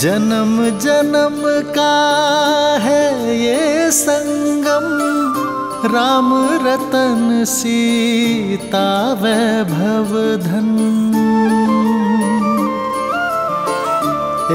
जन्म जन्म का है ये संगम, राम रतन सीता वैभव धन।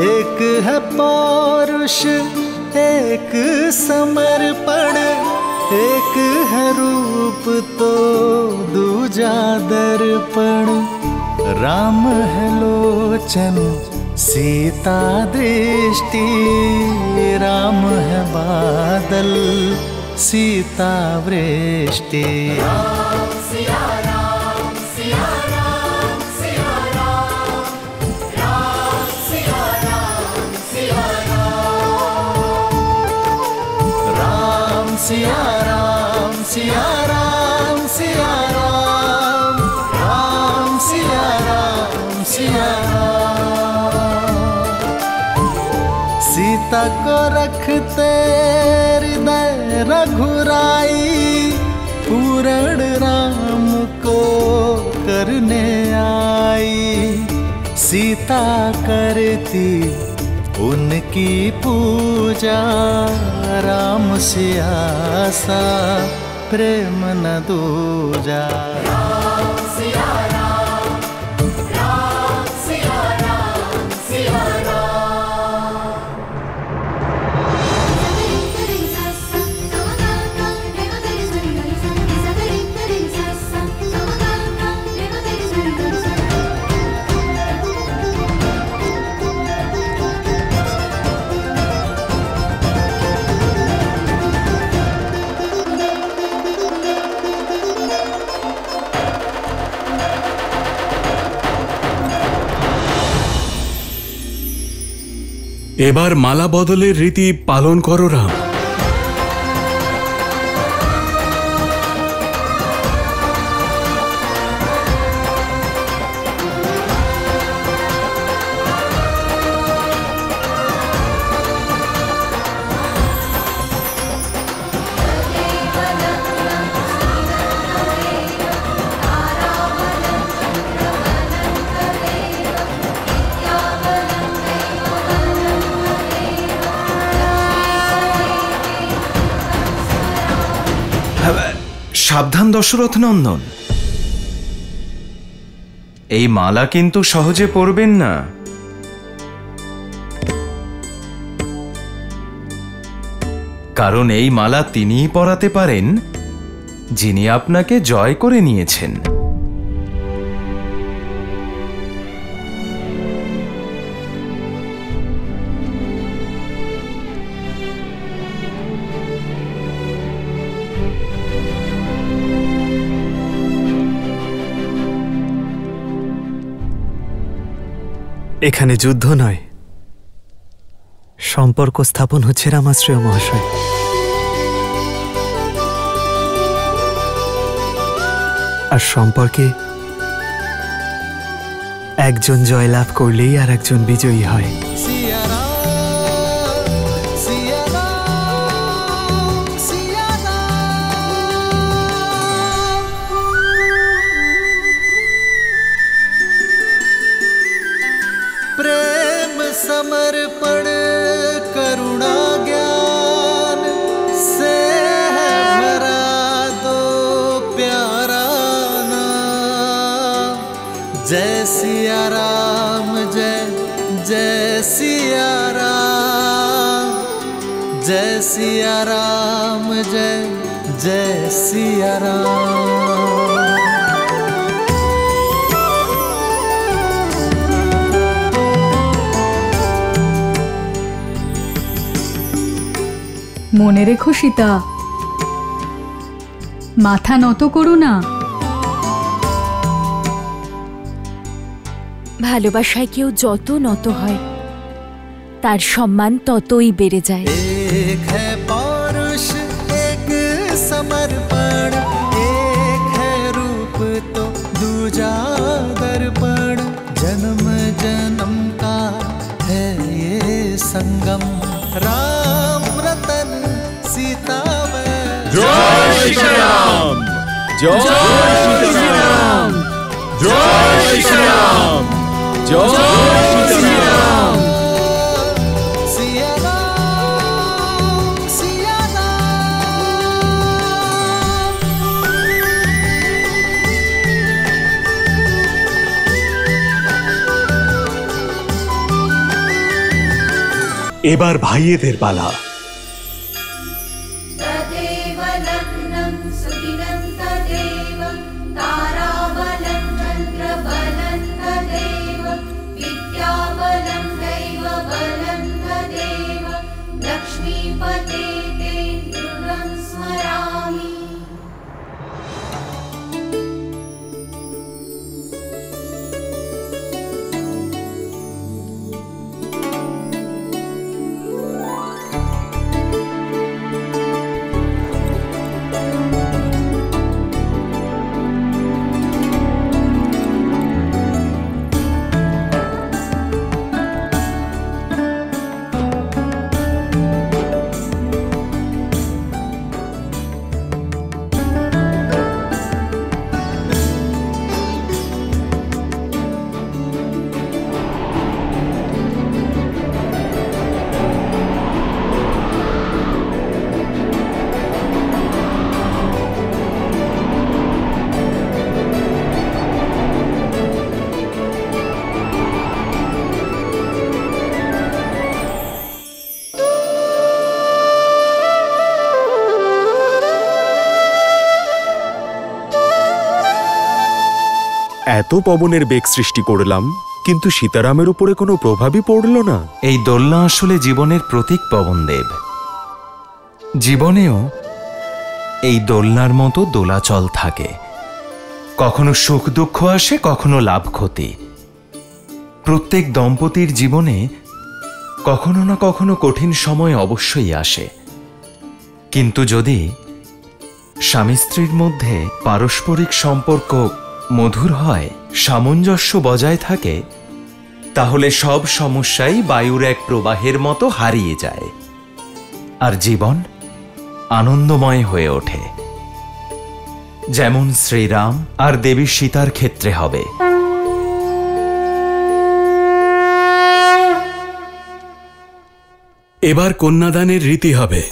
एक है पौरुष एक समर्पण, एक है रूप तो दूजा दर्पण। राम है लोचन सीता दृष्टि, राम है बादल सीता वृष्टि। राम सिया राम सिया राम सिया राम, राम सिया राम सिया राम, राम सिया राम सिया राम सिया राम, राम सिया राम सिया राम। सीता को रखते हृदय रघुराई, पूर्ण राम को करने आई। सीता करती उनकी पूजा, राम सिया सा प्रेम न दूजा। राम सिया राम, राम सिया राम सिया राम। এবার মালা বদলের রীতি পালন করো রাম। সাবধান দশরথ নন্দন, এই মালা কিন্তু সহজে পরবেন না। কারণ এই মালা তিনিই পরাতে পারেন যিনি আপনাকে জয় করে নিয়েছেন। এখানে যুদ্ধ নয়, সম্পর্ক স্থাপন হচ্ছে রামাশ্রয় মহাশয়। আর সম্পর্কে একজন জয়লাভ করলেই আর একজন বিজয়ী হয়। समर्पण करुणा ज्ञान से है भरा दो प्यारा नाम। जय सिया राम जय जय सिया राम, जय सिया राम जय जय सिया राम। মনে রেখো সীতা, মাথা নত করো না। ভালোবাসায় কেউ যত নত হয় তার সম্মান ততই বেড়ে যায়। एक है पौरुष एक समर्पण, एक है रूप तो दूजा दर्पण। जन्म जन्म का है ये संगम, राम रतन सीता जय श्री राम, जय श्री राम, जय श्री राम, जय श्री राम। এবার ভাইয়েদের পালা। तदेव लग्नं सुदिनं तदेव ताराबलं चन्द्रबलं तदेव विद्याबलं दैवबलं तदेव लक्ष्मीपते ते दृढं स्मरामि। এত পবনের বেগ সৃষ্টি করলাম, কিন্তু সীতারামের উপরে কোনো প্রভাবই পড়ল না। এই দোলনা আসলে জীবনের প্রতীক পবনদেব। জীবনেও এই দোলনার মতো দোলাচল থাকে। কখনো সুখ দুঃখ আসে, কখনো লাভ ক্ষতি। প্রত্যেক দম্পতির জীবনে কখনো না কখনো কঠিন সময় অবশ্যই আসে, কিন্তু যদি স্বামী স্ত্রীর মধ্যে পারস্পরিক সম্পর্ক মধুর হয়, সামঞ্জস্য বজায় থাকে, তাহলে সব সমস্যাই বায়ুর এক প্রবাহের মতো হারিয়ে যায় আর জীবন আনন্দময় হয়ে ওঠে, যেমন শ্রীরাম আর দেবী সীতার ক্ষেত্রে হবে। এবার কন্যাদানের রীতি হবে।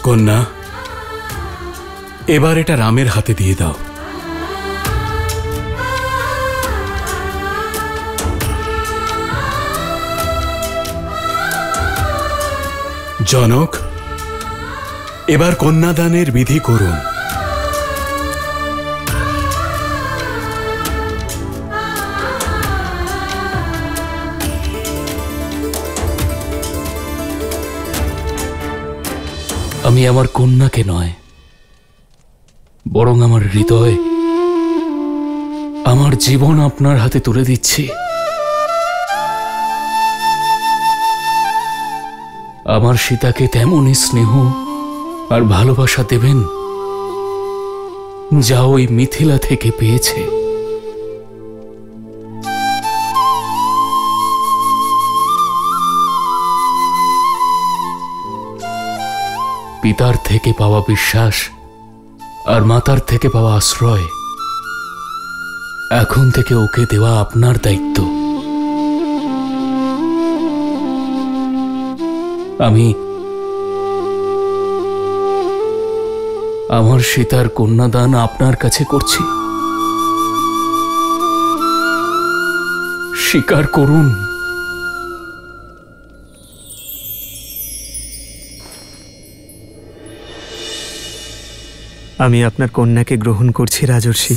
কন্যা, এবার এটা রামের হাতে দিয়ে দাও। জনক, এবার কন্যাদানের বিধি করুন। আমি আমার কন্যাকে নয়, বরং আমার হৃদয়, আমার জীবন আপনার হাতে তুলে দিচ্ছি। আমার সীতাকে তেমনই স্নেহ আর ভালোবাসা দেবেন যা ওই মিথিলা থেকে পেয়েছে। পিতার থেকে পাওয়া বিশ্বাস আর মাতার থেকে পাওয়া আশ্রয় এখন থেকে ওকে দেওয়া আপনার দায়িত্ব। আমি আমার সীতার কন্যাদান আপনার কাছে করছি, স্বীকার করুন। আমি আপনার কন্যাকে গ্রহণ করছি রাজর্ষি।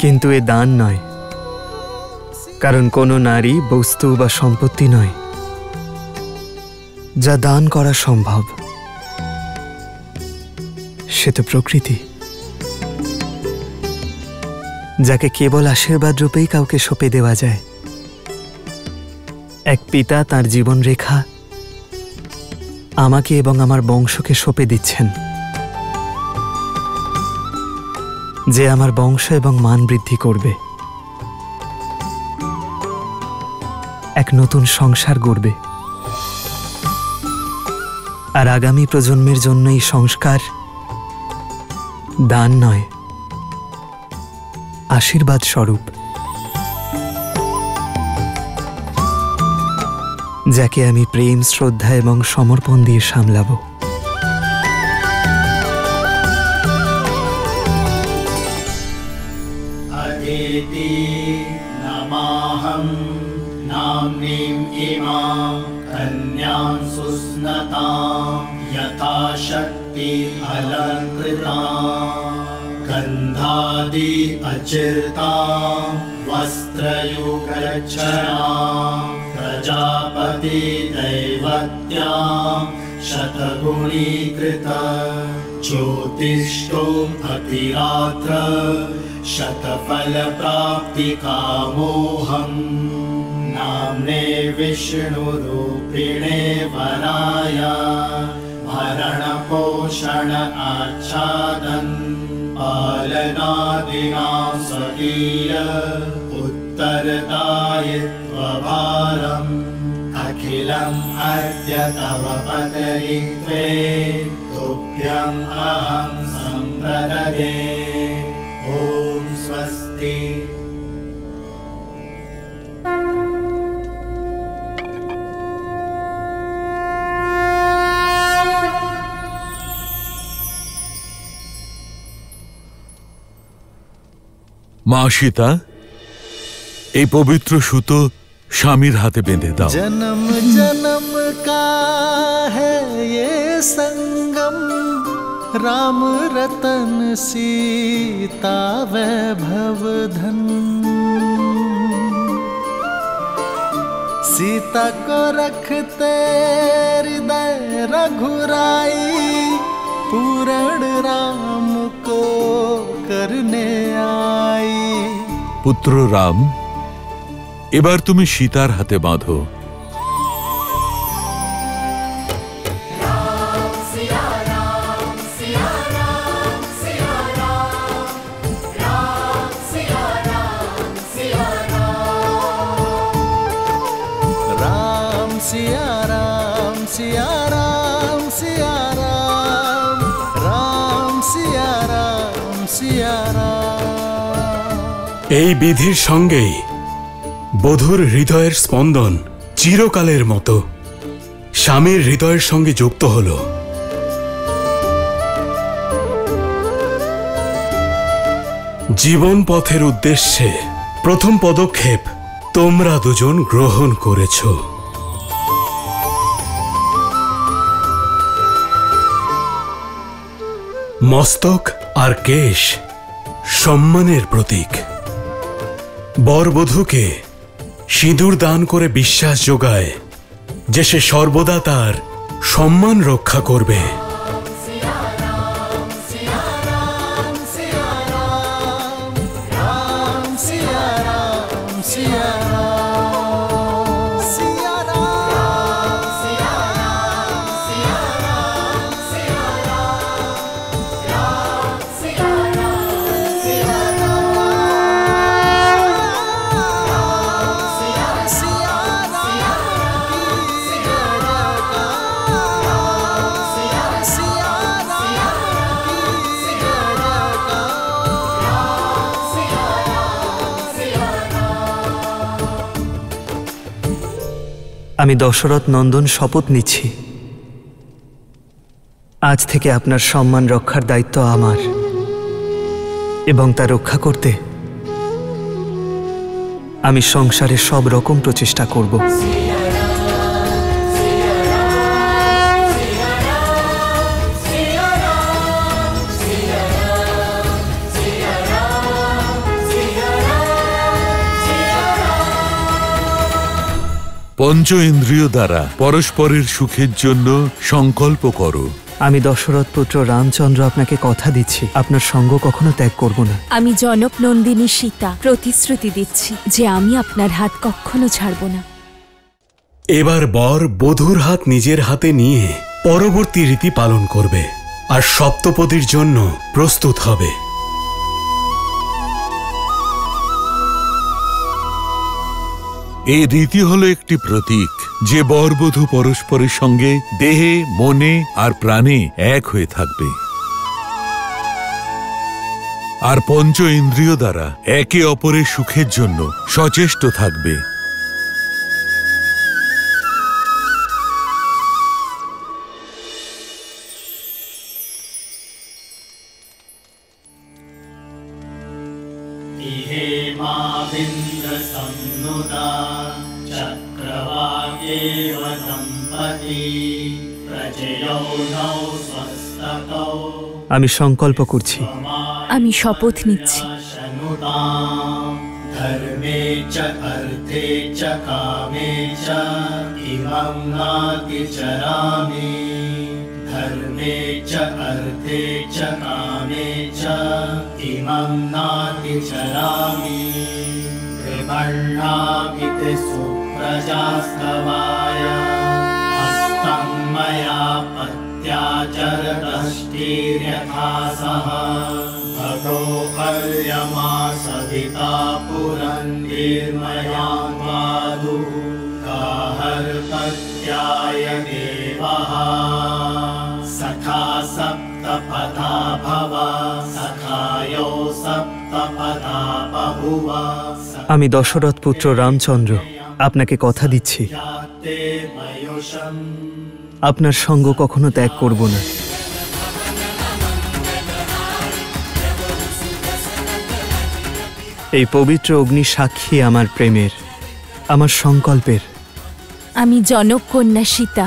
কিন্তু এ দান নয়, কারণ কোনো নারী বস্তু বা সম্পত্তি নয় যা দান করা সম্ভব। সে তো প্রকৃতি, যাকে কেবল আশীর্বাদ রূপেই কাউকে সঁপে দেওয়া যায়। এক পিতা তার জীবন রেখা আমাকে এবং আমার বংশকে সঁপে দিচ্ছেন। যে আমার বংশ এবং মান বৃদ্ধি করবে, এক নতুন সংসার গড়বে। আর আগামী প্রজন্মের জন্য এই সংস্কার দান নয়, আশীর্বাদ স্বরূপ, যাকে আমি প্রেম, শ্রদ্ধা এবং সমর্পণ দিয়ে সামলাবো। अदिति नमाहं नाम्नीम् इमां कन्यां सुस्नतां यथा शक्ति अलङ्कृतां गन्धादि अचिर्तां वस्त्रयुगच्छां प्रजापति दैवत्यां शतगुणीकृत ज्योतिष्ठो अतिरात्र शतफलप्राप्तिकामोऽहं नाम्ने विष्णुरूपिणे वराय भरणपोषण आच्छादन् पालनादिनां स्वकीय उत्तरदायित्वभारम् अखिलम् अद्य तव पदयित्वे तुभ्यम् अहं सम्प्रदये। ओम स्वस्ति। মা সীতা, এই পবিত্র সুতো স্বামীর হাতে বেঁধে দাও। जन्म जन्म का है ये संगम, राम रतन सीता वैभव धन। सीता को रखते हृदय रघुराई, पूर्ण राम को करने आई। পুত্র রাম, এবার তুমি সীতার হাতে বাঁধো। এই বিধির সঙ্গেই বধূর হৃদয়ের স্পন্দন চিরকালের মতো স্বামীর হৃদয়ের সঙ্গে যুক্ত হল। জীবন পথের উদ্দেশ্যে প্রথম পদক্ষেপ তোমরা দুজন গ্রহণ করেছ। মস্তক আর কেশ সম্মানের প্রতীক। বরবধূকে সিঁদুর দান করে বিশ্বাস যোগায় যে সে সর্বদা তার সম্মান রক্ষা করবে। আমি দশরথ নন্দন শপথ নিচ্ছি, আজ থেকে আপনার সম্মান রক্ষার দায়িত্ব আমার, এবং তা রক্ষা করতে আমি সংসারে সব রকম প্রচেষ্টা করব। পঞ্চ ইন্দ্রিয় দ্বারা পরস্পরের সুখের জন্য সংকল্প করো। আমি দশরথ পুত্র রামচন্দ্র আপনাকে কথা দিচ্ছি, আপনার সঙ্গ কখনো ত্যাগ করব না। আমি জনক নন্দিনী সীতা প্রতিশ্রুতি দিচ্ছি যে আমি আপনার হাত কখনো ছাড়ব না। এবার বর বধূর হাত নিজের হাতে নিয়ে পরবর্তী রীতি পালন করবে আর সপ্তপদীর জন্য প্রস্তুত হবে। এই রীতি হলো একটি প্রতীক, যে বরবধূ পরস্পরের সঙ্গে দেহে, মনে আর প্রাণে এক হয়ে থাকবে, আর পঞ্চ ইন্দ্রিয় দ্বারা একে অপরের সুখের জন্য সচেষ্ট থাকবে। আমি সংকল্প করছি, আমি শপথ নিচ্ছি, ধর্মে চ অর্থে চ কামে চ ইমং নাতি চরামি, ধর্মে চ অর্থে চ কামে চ ইমং নাতি চরামি, কৃপণামিতে সুপ্রজাস্তবায় হস্তং ময়া পত্যাচরদষ্টির্যথা সহ भगो पर्यमा सविता पुरन्दिर्मया वादु गाहर्पत्याय देवः सखा सप्तपथा भव सखायो सप्तपथा बभुव। আমি দশরথ পুত্র রামচন্দ্র আপনাকে কথা দিচ্ছি, আপনার সঙ্গ কখনো ত্যাগ করব না। এই পবিত্র অগ্নি সাক্ষী আমার প্রেমের, আমার সংকল্পের। আমি জনক কন্যা সীতা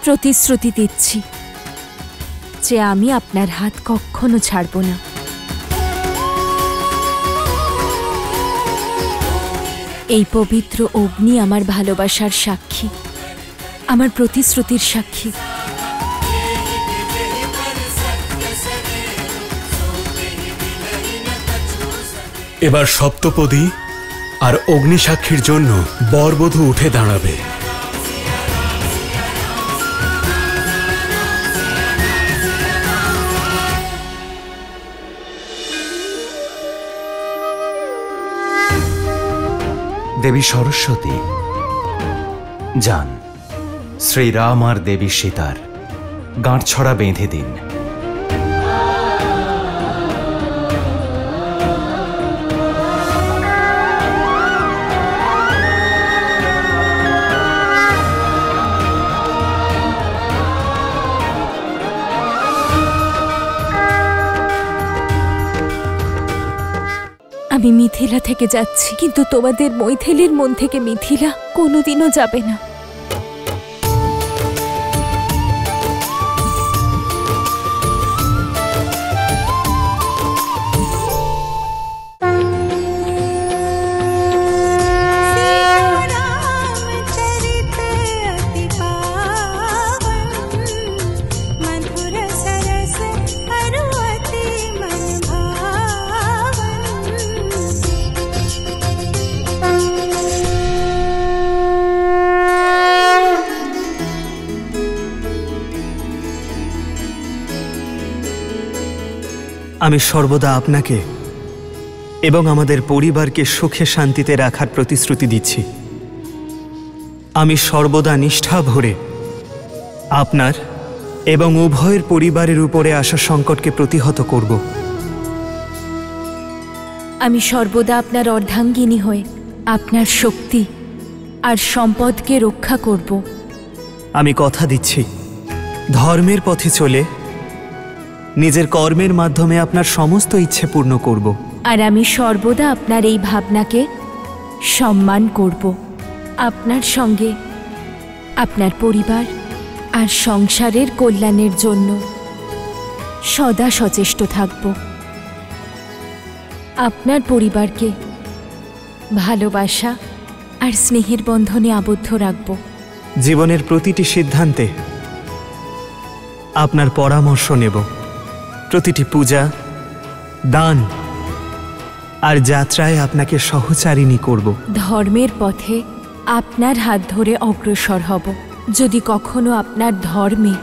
প্রতিশ্রুতি দিচ্ছি যে আমি আপনার হাত কখনো ছাড়ব না। এই পবিত্র অগ্নি আমার ভালোবাসার সাক্ষী, আমার প্রতিশ্রুতির সাক্ষী। এবার সপ্তপদী আর অগ্নিসাক্ষীর জন্য বরবধূ উঠে দাঁড়াবে। দেবী সরস্বতী যান, শ্রীরাম আর দেবী সীতার গাঁটছড়া বেঁধে দিন। আমি মিথিলা থেকে যাচ্ছি, কিন্তু তোমাদের মৈথিলীর মন থেকে মিথিলা কোনোদিনও যাবে না। আমি সর্বদা আপনাকে এবং আমাদের পরিবারকে সুখে শান্তিতে রাখার প্রতিশ্রুতি দিচ্ছি। আমি সর্বদা নিষ্ঠা ভরে আপনার এবং উভয়ের পরিবারের উপরে আসা সংকটকে প্রতিহত করব। আমি সর্বদা আপনার অর্ধাঙ্গিনী হয়ে আপনার শক্তি আর সম্পদকে রক্ষা করব। আমি কথা দিচ্ছি, ধর্মের পথে চলে নিজের কর্মের মাধ্যমে আপনার সমস্ত ইচ্ছে পূর্ণ করব। আর আমি সর্বদা আপনার এই ভাবনাকে সম্মান করব। আপনার সঙ্গে আপনার পরিবার আর সংসারের কল্যাণের জন্য সদা সচেষ্ট থাকব। আপনার পরিবারকে ভালোবাসা আর স্নেহের বন্ধনে আবদ্ধ রাখব। জীবনের প্রতিটি সিদ্ধান্তে আপনার পরামর্শ নেব। প্রতিটি পূজা, দান আর যাত্রায় আপনাকে সহচারিণী করব। ধর্মের পথে আপনার হাত ধরে অগ্রসর হব। যদি কখনো আপনার ধর্মে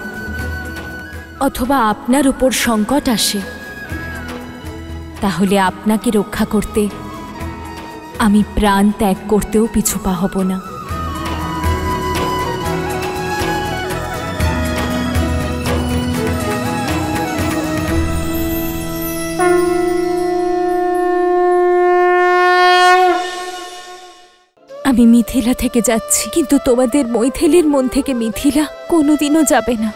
অথবা আপনার উপর সংকট আসে, তাহলে আপনাকে রক্ষা করতে আমি প্রাণ ত্যাগ করতেও পিছু পা হব না। আমি মিথিলা থেকে যাচ্ছি, কিন্তু তোমাদের মৈথিলীর মন থেকে মিথিলা কোনোদিনও যাবে না।